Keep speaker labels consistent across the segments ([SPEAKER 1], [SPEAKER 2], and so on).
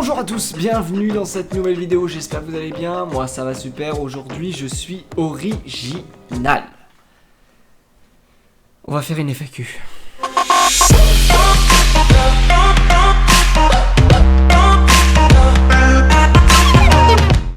[SPEAKER 1] Bonjour à tous, bienvenue dans cette nouvelle vidéo, j'espère que vous allez bien, moi ça va super, aujourd'hui je suis original. On va faire une FAQ.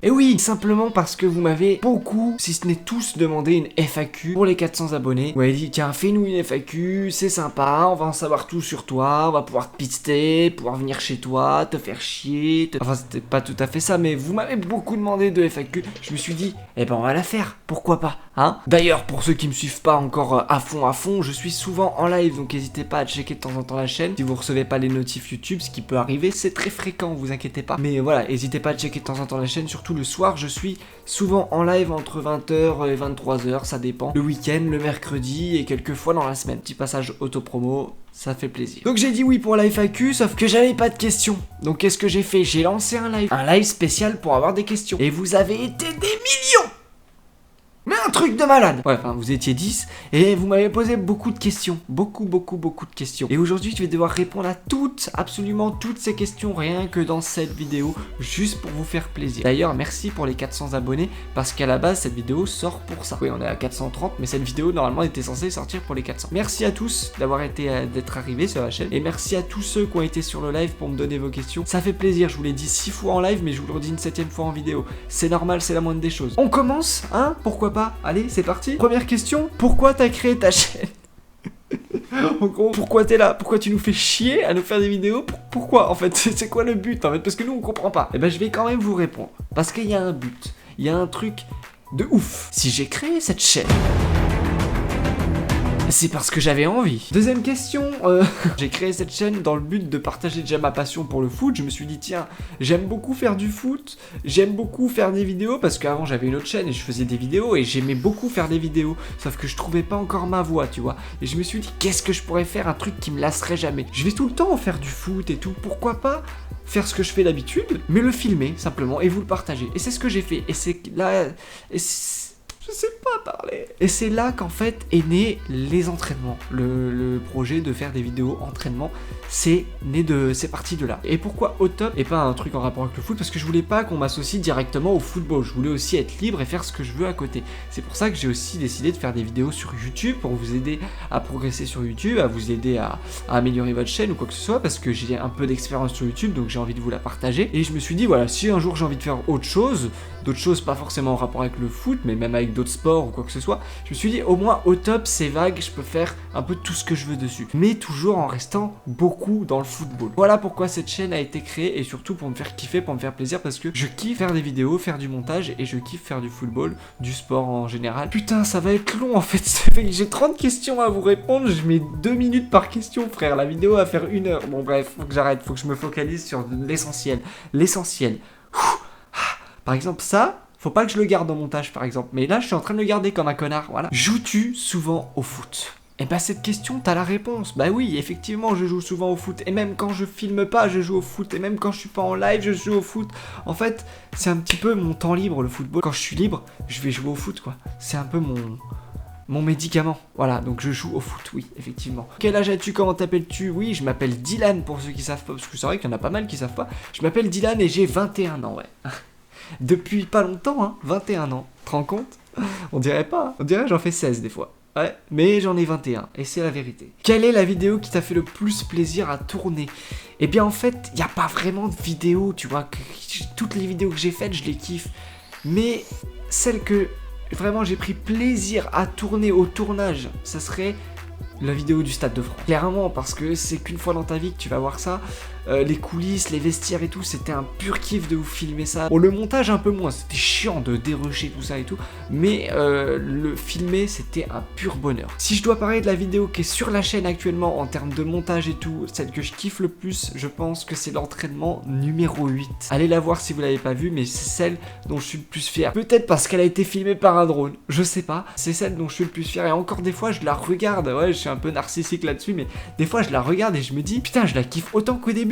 [SPEAKER 1] Et oui, simplement parce que vous m'avez beaucoup, si ce n'est tous, demandé une FAQ pour les 400 abonnés. Vous m'avez dit, tiens, fais-nous une FAQ, c'est sympa, on va en savoir tout sur toi, on va pouvoir te pister, pouvoir venir chez toi, te faire chier, Enfin, c'était pas tout à fait ça, mais vous m'avez beaucoup demandé de FAQ. Je me suis dit, eh ben on va la faire, pourquoi pas, hein. D'ailleurs, pour ceux qui me suivent pas encore à fond, je suis souvent en live, donc n'hésitez pas à checker de temps en temps la chaîne. Si vous recevez pas les notifs YouTube, ce qui peut arriver, c'est très fréquent, vous inquiétez pas. Mais voilà, n'hésitez pas à checker de temps en temps la chaîne, surtout le soir, je suis souvent en live entre 20h et 23h, ça dépend. Le week-end, le mercredi et quelques fois dans la semaine. Petit passage auto-promo, ça fait plaisir. Donc j'ai dit oui pour la FAQ, sauf que j'avais pas de questions. Donc qu'est-ce que j'ai fait? J'ai lancé un live spécial pour avoir des questions. Et vous avez été des millions! Mais un truc de malade! Ouais, enfin, vous étiez 10 et vous m'avez posé beaucoup de questions. Beaucoup de questions. Et aujourd'hui, je vais devoir répondre à absolument toutes ces questions, rien que dans cette vidéo, juste pour vous faire plaisir. D'ailleurs, merci pour les 400 abonnés, parce qu'à la base, cette vidéo sort pour ça. Oui, on est à 430, mais cette vidéo, normalement, était censée sortir pour les 400. Merci à tous d'être arrivés sur la chaîne. Et merci à tous ceux qui ont été sur le live pour me donner vos questions. Ça fait plaisir, je vous l'ai dit 6 fois en live, mais je vous le redis une 7e fois en vidéo. C'est normal, c'est la moindre des choses. On commence, hein? Pourquoi pas? Allez, c'est parti. Première question, pourquoi t'as créé ta chaîne? En gros, pourquoi t'es là? Pourquoi tu nous fais chier à nous faire des vidéos? Pourquoi en fait? C'est quoi le but en fait? Parce que nous on comprend pas. Et ben je vais quand même vous répondre. Parce qu'il y a un but, il y a un truc de ouf. Si j'ai créé cette chaîne, c'est parce que j'avais envie. Deuxième question, j'ai créé cette chaîne dans le but de partager déjà ma passion pour le foot. Je me suis dit, tiens, j'aime beaucoup faire du foot, j'aime beaucoup faire des vidéos, parce qu'avant j'avais une autre chaîne et je faisais des vidéos et j'aimais beaucoup faire des vidéos, sauf que je trouvais pas encore ma voix, tu vois. Et je me suis dit, qu'est-ce que je pourrais faire, un truc qui me lasserait jamais. Je vais tout le temps faire du foot et tout, pourquoi pas faire ce que je fais d'habitude, mais le filmer simplement et vous le partager. Et c'est ce que j'ai fait. Et c'est là... Je sais pas parler. Et c'est là qu'en fait est né les entraînements. Le projet de faire des vidéos entraînement, c'est parti de là. Et pourquoi au top et pas un truc en rapport avec le foot? Parce que je voulais pas qu'on m'associe directement au football. Je voulais aussi être libre et faire ce que je veux à côté. C'est pour ça que j'ai aussi décidé de faire des vidéos sur YouTube pour vous aider à progresser sur YouTube, à vous aider à améliorer votre chaîne ou quoi que ce soit, parce que j'ai un peu d'expérience sur YouTube, donc j'ai envie de vous la partager. Et je me suis dit, voilà, si un jour j'ai envie de faire autre chose, d'autres choses pas forcément en rapport avec le foot, mais même avec d'autres sports ou quoi que ce soit, je me suis dit au moins au top c'est vague, je peux faire un peu tout ce que je veux dessus, mais toujours en restant beaucoup dans le football. Voilà pourquoi cette chaîne a été créée, et surtout pour me faire kiffer, pour me faire plaisir, parce que je kiffe faire des vidéos, faire du montage, et je kiffe faire du football, du sport en général. Putain, ça va être long en fait, j'ai 30 questions à vous répondre, je mets 2 minutes par question frère, la vidéo va faire 1 heure. Bon bref, faut que j'arrête, faut que je me focalise sur l'essentiel. Par exemple ça, faut pas que je le garde en montage par exemple, mais là je suis en train de le garder comme un connard, voilà. Joues-tu souvent au foot? Et bah cette question, t'as la réponse. Bah oui, effectivement, je joue souvent au foot. Et même quand je filme pas, je joue au foot. Et même quand je suis pas en live, je joue au foot. En fait, c'est un petit peu mon temps libre, le football. Quand je suis libre, je vais jouer au foot, quoi. C'est un peu mon médicament. Voilà, donc je joue au foot, oui, effectivement. Quel âge as-tu? Comment t'appelles-tu? Oui, je m'appelle Dylan, pour ceux qui savent pas, parce que c'est vrai qu'il y en a pas mal qui savent pas. Je m'appelle Dylan et j'ai 21 ans, ouais. Depuis pas longtemps, hein, 21 ans. Tu te rends compte? On dirait pas. On dirait j'en fais 16 des fois. Ouais, mais j'en ai 21, et c'est la vérité. Quelle est la vidéo qui t'a fait le plus plaisir à tourner? Eh bien en fait, il n'y a pas vraiment de vidéo, tu vois. Toutes les vidéos que j'ai faites, je les kiffe. Mais celle que vraiment j'ai pris plaisir à tourner au tournage, ça serait la vidéo du Stade de France. Clairement, parce que c'est qu'une fois dans ta vie que tu vas voir ça. Les coulisses, les vestiaires et tout, c'était un pur kiff de vous filmer ça. Bon, le montage un peu moins, c'était chiant de dérocher tout ça et tout, mais le filmer, c'était un pur bonheur. Si je dois parler de la vidéo qui est sur la chaîne actuellement en termes de montage et tout, celle que je kiffe le plus, je pense que c'est l'entraînement numéro 8. Allez la voir si vous l'avez pas vue, mais c'est celle dont je suis le plus fier. Peut-être parce qu'elle a été filmée par un drone, je sais pas. C'est celle dont je suis le plus fier, et encore des fois, je la regarde, ouais, je suis un peu narcissique là-dessus, mais des fois, je la regarde et je me dis, putain, je la kiffe autant qu'au début.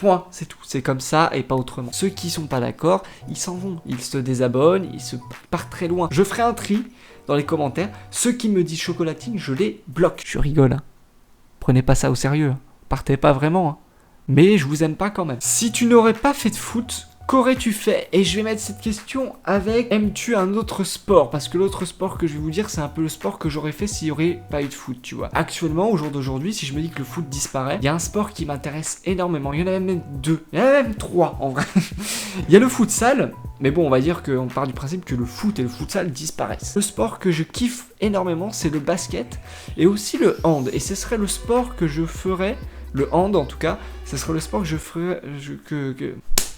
[SPEAKER 1] Point, c'est tout. C'est comme ça et pas autrement. Ceux qui sont pas d'accord, ils s'en vont. Ils se désabonnent, ils se partent très loin. Je ferai un tri dans les commentaires. Ceux qui me disent chocolatine, je les bloque. Je rigole, hein. Prenez pas ça au sérieux. Partez pas vraiment, hein. Mais je vous aime pas quand même. Si tu n'aurais pas fait de foot, qu'aurais-tu fait? Et je vais mettre cette question avec aimes-tu un autre sport? Parce que l'autre sport que je vais vous dire, c'est un peu le sport que j'aurais fait s'il n'y aurait pas eu de foot, tu vois. Actuellement, au jour d'aujourd'hui, si je me dis que le foot disparaît, il y a un sport qui m'intéresse énormément. Il y en a même 2, il y en a même 3 en vrai. Il y a le futsal, mais bon, on va dire qu'on part du principe que le foot et le futsal disparaissent. Le sport que je kiffe énormément, c'est le basket et aussi le hand. Et ce serait le sport que je ferais, le hand en tout cas, ce serait le sport que je ferais,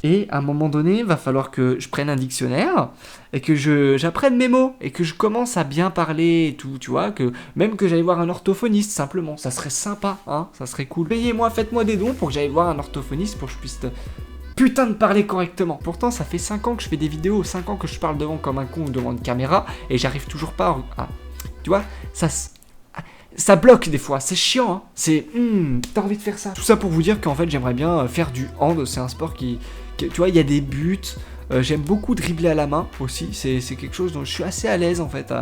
[SPEAKER 1] Et à un moment donné, il va falloir que je prenne un dictionnaire et que j'apprenne mes mots et que je commence à bien parler et tout, tu vois, que même que j'aille voir un orthophoniste simplement, ça serait sympa, hein, ça serait cool. Payez-moi, faites-moi des dons pour que j'aille voir un orthophoniste pour que je puisse putain de parler correctement. Pourtant, ça fait 5 ans que je fais des vidéos, 5 ans que je parle devant comme un con devant une caméra et j'arrive toujours pas à... Tu vois, ça bloque des fois, c'est chiant, hein. C'est t'as envie de faire ça. Tout ça pour vous dire qu'en fait j'aimerais bien faire du hand, c'est un sport qui tu vois, il y a des buts, j'aime beaucoup dribbler à la main aussi, c'est quelque chose dont je suis assez à l'aise en fait.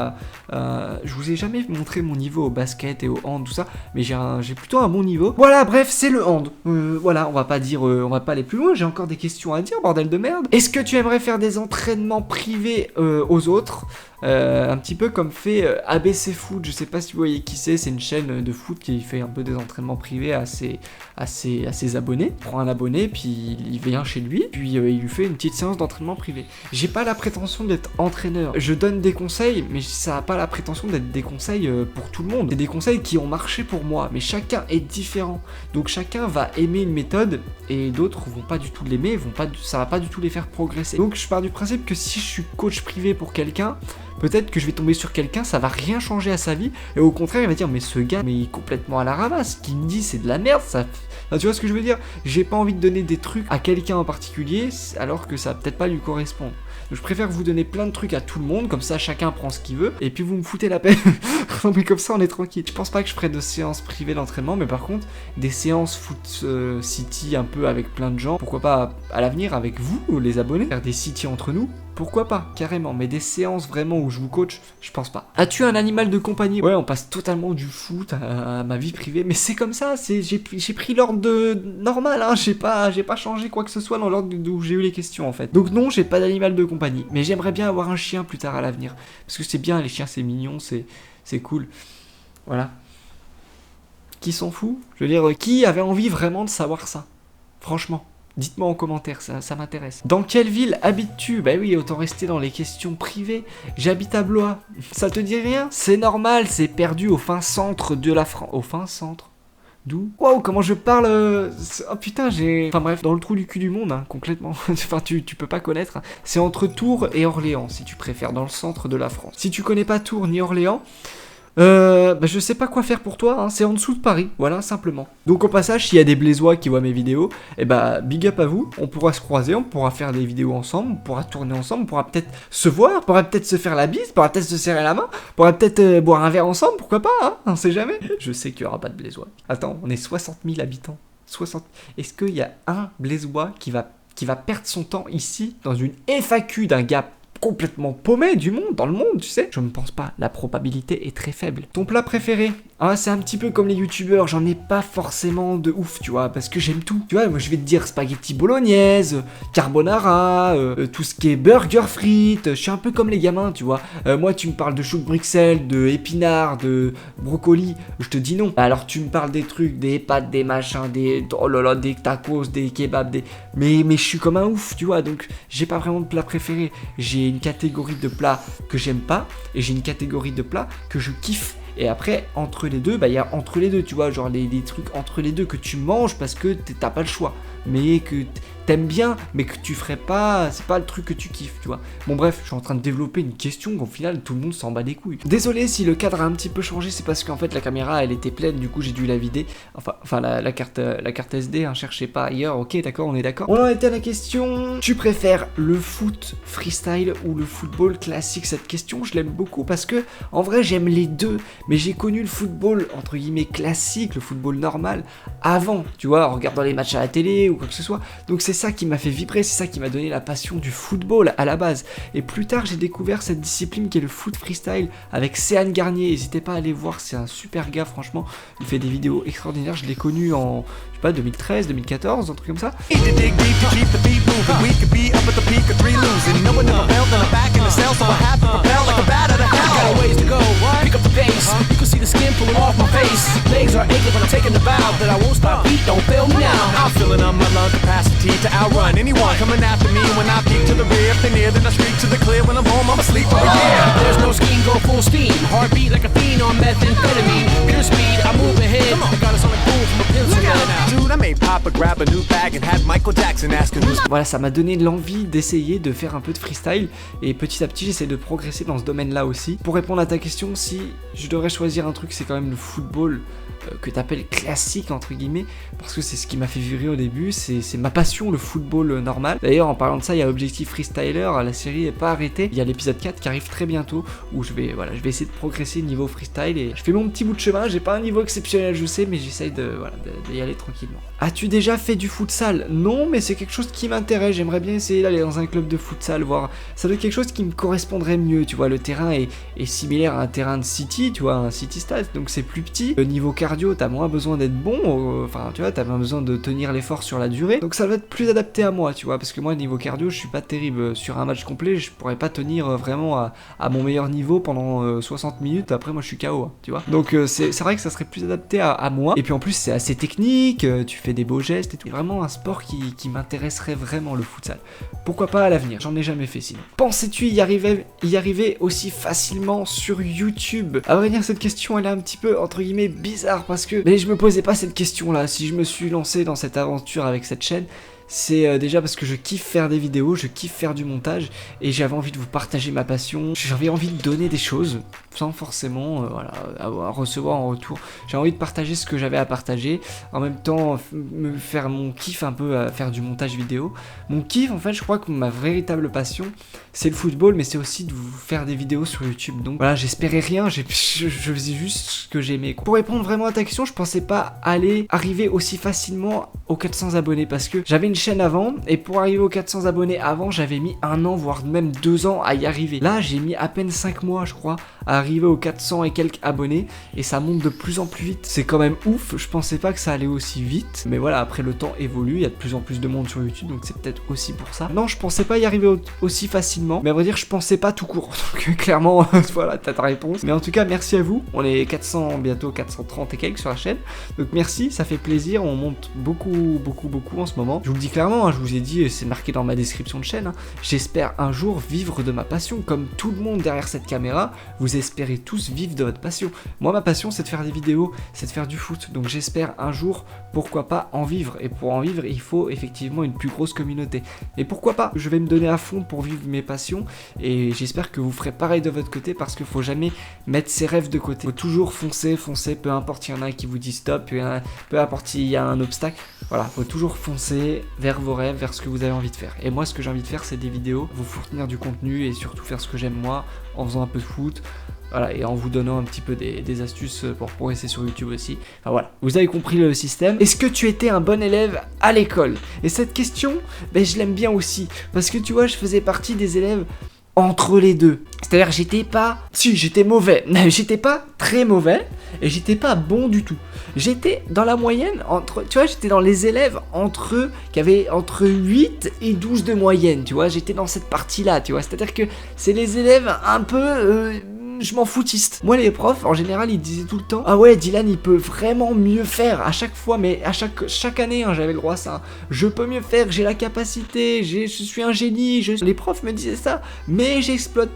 [SPEAKER 1] Je vous ai jamais montré mon niveau au basket et au hand, tout ça, mais j'ai plutôt un bon niveau. Voilà, bref, c'est le hand. Voilà, on va pas dire, on va pas aller plus loin, j'ai encore des questions à dire, bordel de merde. Est-ce que tu aimerais faire des entraînements privés aux autres? Un petit peu comme fait ABC Foot, je sais pas si vous voyez qui c'est une chaîne de foot qui fait un peu des entraînements privés à ses abonnés. Il prend un abonné, puis il vient chez lui, puis il lui fait une petite séance d'entraînement privé. J'ai pas la prétention d'être entraîneur, je donne des conseils, mais ça a pas la prétention d'être des conseils pour tout le monde. C'est des conseils qui ont marché pour moi, mais chacun est différent. Donc chacun va aimer une méthode, et d'autres vont pas du tout l'aimer, ça va pas du tout les faire progresser. Donc je pars du principe que si je suis coach privé pour quelqu'un, peut-être que je vais tomber sur quelqu'un, ça va rien changer à sa vie, et au contraire il va dire mais ce gars mais il est complètement à la ramasse, ce qu'il me dit c'est de la merde, ça... Enfin, tu vois ce que je veux dire? J'ai pas envie de donner des trucs à quelqu'un en particulier alors que ça va peut-être pas lui correspondre. Donc je préfère vous donner plein de trucs à tout le monde, comme ça chacun prend ce qu'il veut, et puis vous me foutez la paix. Non mais comme ça on est tranquille. Je pense pas que je ferai de séances privées d'entraînement, mais par contre des séances foot city un peu avec plein de gens, pourquoi pas à l'avenir avec vous les abonnés, faire des city entre nous. Pourquoi pas, carrément, mais des séances vraiment où je vous coach, je pense pas. As-tu un animal de compagnie? Ouais, on passe totalement du foot à ma vie privée, mais c'est comme ça, j'ai pris l'ordre normal, hein, j'ai pas changé quoi que ce soit dans l'ordre d'où j'ai eu les questions en fait. Donc non, j'ai pas d'animal de compagnie, mais j'aimerais bien avoir un chien plus tard à l'avenir, parce que c'est bien, les chiens c'est mignon, c'est cool. Voilà. Qui s'en fout? Je veux dire, qui avait envie vraiment de savoir ça? Franchement. Dites-moi en commentaire, ça m'intéresse. Dans quelle ville habites-tu? Bah oui, autant rester dans les questions privées. J'habite à Blois. Ça te dit rien? C'est normal, c'est perdu au fin centre de la France. Au fin centre? D'où? Waouh, comment je parle oh putain, Enfin bref, dans le trou du cul du monde, hein, complètement. Enfin, tu peux pas connaître. Hein. C'est entre Tours et Orléans, si tu préfères, dans le centre de la France. Si tu connais pas Tours ni Orléans... bah je sais pas quoi faire pour toi, hein. C'est en dessous de Paris, voilà, simplement. Donc au passage, s'il y a des Blésois qui voient mes vidéos, et bah big up à vous, on pourra se croiser, on pourra faire des vidéos ensemble, on pourra tourner ensemble, on pourra peut-être se voir, on pourra peut-être se faire la bise, on pourra peut-être se serrer la main, on pourra peut-être boire un verre ensemble, pourquoi pas, hein, on sait jamais. Je sais qu'il y aura pas de Blésois. Attends, on est 60 000 habitants. 60... Est-ce qu'il y a un Blésois qui va perdre son temps ici, dans une FAQ d'un gars complètement paumé du monde, dans le monde, tu sais? Je ne pense pas, la probabilité est très faible. Ton plat préféré? Ah, c'est un petit peu comme les youtubeurs, j'en ai pas forcément de ouf, tu vois, parce que j'aime tout. Tu vois, moi je vais te dire spaghetti bolognaise, carbonara, tout ce qui est burger frites, je suis un peu comme les gamins, tu vois. Moi tu me parles de chou de Bruxelles, de épinards, de brocoli, je te dis non. Alors tu me parles des trucs, des pâtes, des machins, des... Oh là là, des tacos, des kebabs, des... Mais je suis comme un ouf, tu vois, donc j'ai pas vraiment de plat préféré. J'ai une catégorie de plats que j'aime pas, et j'ai une catégorie de plats que je kiffe. Et après, entre les deux, bah il y a entre les deux, tu vois, genre les trucs entre les deux que tu manges parce que t'as pas le choix, mais que t'aimes bien, mais que tu ferais pas, c'est pas le truc que tu kiffes, tu vois. Bon bref, je suis en train de développer une question qu'au final tout le monde s'en bat les couilles. Désolé si le cadre a un petit peu changé, c'est parce qu'en fait la caméra elle était pleine, du coup j'ai dû la vider. Enfin la carte SD, hein, cherchez pas ailleurs, ok d'accord, on est d'accord. On en était à la question, tu préfères le foot freestyle ou le football classique? Cette question je l'aime beaucoup parce que en vrai j'aime les deux, mais j'ai connu le football entre guillemets classique, le football normal, avant, tu vois, en regardant les matchs à la télé ou quoi que ce soit. Donc c'est ça qui m'a fait vibrer, c'est ça qui m'a donné la passion du football à la base. Et plus tard j'ai découvert cette discipline qui est le foot freestyle avec Céane Garnier. N'hésitez pas à aller voir, c'est un super gars franchement, il fait des vidéos extraordinaires. Je l'ai connu en, je sais pas, 2013, 2014, un truc comme ça. Voilà, ça m'a donné l'envie d'essayer de faire un peu de freestyle et petit à petit j'essaie de progresser dans ce domaine-là aussi. Pour répondre à ta question, si je devrais choisir un truc, c'est quand même le football que t'appelles classique entre guillemets, parce que c'est ce qui m'a fait vibrer au début, c'est ma passion, le football normal. D'ailleurs en parlant de ça, il y a Objectif Freestyler, la série est pas arrêtée, il y a l'épisode 4 qui arrive très bientôt où je vais essayer de progresser niveau freestyle et je fais mon petit bout de chemin. J'ai pas un niveau exceptionnel je sais, mais j'essaye d'y aller tranquillement. As-tu déjà fait du futsal? Non, mais c'est quelque chose qui m'intéresse, j'aimerais bien essayer d'aller dans un club de futsal, voir, ça doit être quelque chose qui me correspondrait mieux, tu vois, le terrain est similaire à un terrain de city, tu vois, un city stade, donc c'est plus petit, le niveau cardio, t'as moins besoin d'être bon, enfin tu vois, t'as moins besoin de tenir l'effort sur la durée, donc ça va être plus adapté à moi, tu vois, parce que moi niveau cardio, je suis pas terrible, sur un match complet, je pourrais pas tenir vraiment à mon meilleur niveau pendant 60 minutes, après moi je suis KO, hein, tu vois, donc c'est vrai que ça serait plus adapté à moi, et puis en plus c'est assez technique, tu fais des beaux gestes et tout, c'est vraiment un sport qui m'intéresserait vraiment, le futsal. Pourquoi pas à l'avenir, j'en ai jamais fait sinon. Pensais-tu y arriver aussi facilement sur YouTube? À vrai dire, cette question elle est un petit peu entre guillemets bizarre parce que mais je me posais pas cette question là. Si je me suis lancé dans cette aventure avec cette chaîne, c'est déjà parce que je kiffe faire des vidéos, je kiffe faire du montage et j'avais envie de vous partager ma passion, j'avais envie de donner des choses sans forcément à recevoir en retour. J'ai envie de partager ce que j'avais à partager, en même temps me faire mon kiff un peu à faire du montage vidéo. Mon kiff en fait, je crois que ma véritable passion c'est le football, mais c'est aussi de vous faire des vidéos sur YouTube. Donc voilà, j'espérais rien, je faisais juste ce que j'aimais. Pour répondre vraiment à ta question, je pensais pas arriver aussi facilement aux 400 abonnés parce que j'avais une chaîne avant et pour arriver aux 400 abonnés avant, j'avais mis 1 an voire même 2 ans à y arriver. Là, j'ai mis à peine 5 mois, je crois, à arriver aux 400 et quelques abonnés et ça monte de plus en plus vite. C'est quand même ouf, je pensais pas que ça allait aussi vite, mais voilà, après le temps évolue, il y a de plus en plus de monde sur YouTube, donc c'est peut-être aussi pour ça. Non, je pensais pas y arriver aussi facilement, mais à vrai dire, je pensais pas tout court. Donc clairement, voilà, t'as ta réponse. Mais en tout cas, merci à vous. On est 400, bientôt 430 et quelques sur la chaîne. Donc merci, ça fait plaisir. On monte beaucoup en ce moment. Je vous le dis clairement, hein, je vous ai dit, c'est marqué dans ma description de chaîne. Hein, j'espère un jour vivre de ma passion, comme tout le monde derrière cette caméra. Vous espérez tous vivre de votre passion. Moi, ma passion, c'est de faire des vidéos, c'est de faire du foot. Donc j'espère un jour, pourquoi pas, en vivre. Et pour en vivre, il faut effectivement une plus grosse communauté. Et pourquoi pas, je vais me donner à fond pour vivre mes passions. Et j'espère que vous ferez pareil de votre côté parce qu'il faut jamais mettre ses rêves de côté. Faut toujours foncer, peu importe s'il y en a qui vous disent stop, peu importe s'il y a un obstacle. Voilà, faut toujours foncer vers vos rêves, vers ce que vous avez envie de faire. Et moi, ce que j'ai envie de faire, c'est des vidéos, vous fournir du contenu et surtout faire ce que j'aime moi, en faisant un peu de foot. Voilà, et en vous donnant un petit peu des astuces pour progresser sur YouTube aussi. Enfin voilà, vous avez compris le système. Est-ce que tu étais un bon élève à l'école? Et cette question, ben, je l'aime bien aussi. Parce que tu vois, je faisais partie des élèves entre les deux. C'est-à-dire j'étais mauvais. J'étais pas très mauvais et j'étais pas bon du tout. J'étais dans la moyenne j'étais dans les élèves qui avaient entre 8 et 12 de moyenne, tu vois, j'étais dans cette partie-là, tu vois, c'est-à-dire que c'est les élèves un peu je m'en foutiste. Moi les profs en général ils disaient tout le temps: ah ouais, Dylan il peut vraiment mieux faire à chaque fois, mais à chaque année hein, j'avais le droit à ça. Je peux mieux faire, j'ai la capacité, je suis un génie. Les profs me disaient ça, mais j'exploite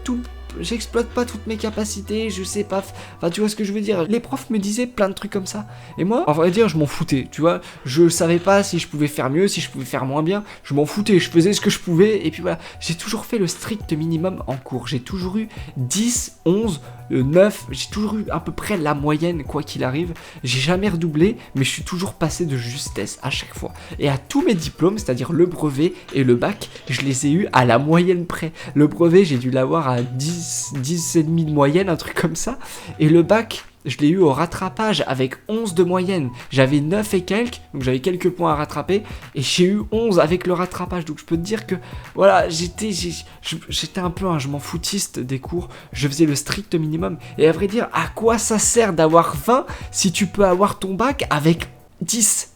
[SPEAKER 1] pas toutes mes capacités, je sais pas, enfin tu vois ce que je veux dire. Les profs me disaient plein de trucs comme ça et moi, en vrai dire, je m'en foutais, tu vois, je savais pas si je pouvais faire mieux, si je pouvais faire moins bien, je m'en foutais, je faisais ce que je pouvais et puis voilà, j'ai toujours fait le strict minimum en cours, j'ai toujours eu 10, 11, 9, j'ai toujours eu à peu près la moyenne quoi qu'il arrive, j'ai jamais redoublé, mais je suis toujours passé de justesse à chaque fois. Et à tous mes diplômes, c'est-à-dire le brevet et le bac, je les ai eu à la moyenne près. Le brevet, j'ai dû l'avoir à 10 et demi de moyenne, un truc comme ça, et le bac je l'ai eu au rattrapage avec 11 de moyenne. J'avais 9 et quelques, donc j'avais quelques points à rattraper, et j'ai eu 11 avec le rattrapage. Donc je peux te dire que, voilà, j'étais un peu un je m'en foutiste des cours. Je faisais le strict minimum. Et à vrai dire, à quoi ça sert d'avoir 20 si tu peux avoir ton bac avec 10 ?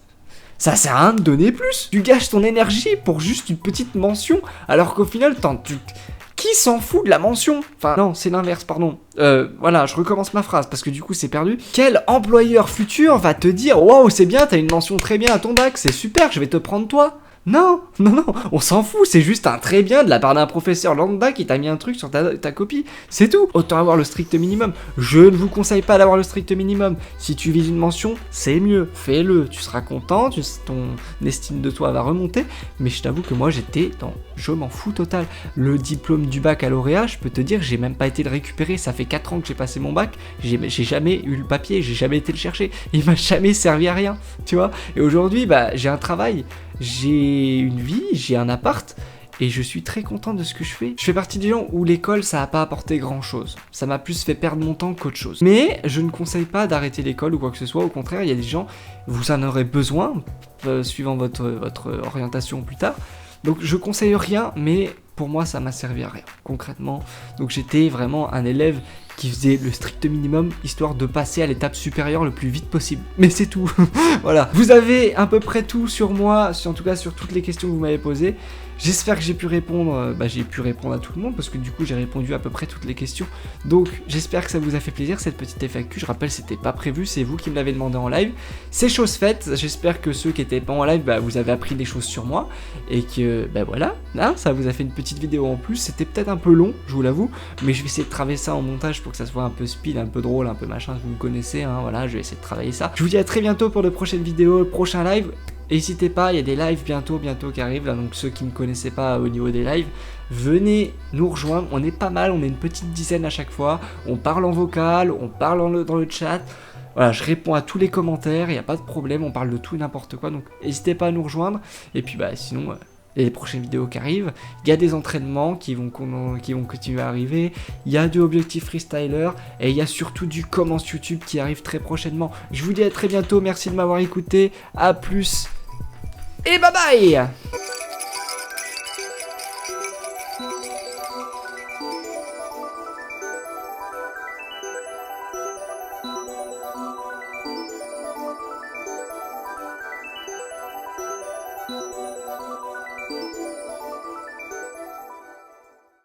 [SPEAKER 1] Ça sert à rien de donner plus. Tu gâches ton énergie pour juste une petite mention, alors qu'au final, qui s'en fout de la mention ? Enfin, non, c'est l'inverse, pardon. Voilà, je recommence ma phrase parce que du coup, c'est perdu. Quel employeur futur va te dire « Waouh, c'est bien, t'as une mention très bien à ton bac, c'est super, je vais te prendre toi ?» Non, on s'en fout, c'est juste un très bien de la part d'un professeur lambda qui t'a mis un truc sur ta copie, c'est tout. Autant avoir le strict minimum. Je ne vous conseille pas d'avoir le strict minimum. Si tu vises une mention, c'est mieux, fais-le, tu seras content, ton estime de toi va remonter, mais je t'avoue que moi j'étais dans je m'en fous total. Le diplôme du baccalauréat, je peux te dire, j'ai même pas été le récupérer, ça fait 4 ans que j'ai passé mon bac, j'ai jamais eu le papier, j'ai jamais été le chercher, il m'a jamais servi à rien, tu vois. Et aujourd'hui, j'ai un travail, j'ai une vie, j'ai un appart, et je suis très content de ce que je fais. Je fais partie des gens où l'école, ça a pas apporté grand chose. Ça m'a plus fait perdre mon temps qu'autre chose. Mais je ne conseille pas d'arrêter l'école ou quoi que ce soit. Au contraire, il y a des gens, vous en aurez besoin, suivant votre orientation plus tard. Donc je conseille rien, mais pour moi ça m'a servi à rien, concrètement. Donc j'étais vraiment un élève qui faisait le strict minimum, histoire de passer à l'étape supérieure le plus vite possible. Mais c'est tout. Voilà. Vous avez à peu près tout sur moi, en tout cas sur toutes les questions que vous m'avez posées. J'espère que j'ai pu répondre à tout le monde, parce que du coup j'ai répondu à peu près toutes les questions. Donc j'espère que ça vous a fait plaisir cette petite FAQ. Je rappelle, c'était pas prévu, c'est vous qui me l'avez demandé en live. C'est chose faite. J'espère que ceux qui étaient pas en live, vous avez appris des choses sur moi, et que voilà, là, ça vous a fait une petite vidéo en plus. C'était peut-être un peu long, je vous l'avoue, mais je vais essayer de travailler ça en montage pour que ça soit un peu speed, un peu drôle, un peu machin. Vous me connaissez, hein, voilà, je vais essayer de travailler ça. Je vous dis à très bientôt pour de prochaines vidéos, prochain live. N'hésitez pas, il y a des lives bientôt qui arrivent là, donc ceux qui ne me connaissaient pas au niveau des lives, venez nous rejoindre, on est pas mal, on est une petite dizaine à chaque fois, on parle en vocal, on parle dans le chat, voilà, je réponds à tous les commentaires, il n'y a pas de problème, on parle de tout et n'importe quoi, donc n'hésitez pas à nous rejoindre, et puis sinon, les prochaines vidéos qui arrivent, il y a des entraînements qui vont continuer à arriver, il y a du objectif freestyler, et il y a surtout du commence YouTube qui arrive très prochainement. Je vous dis à très bientôt, merci de m'avoir écouté, à plus, et bye bye.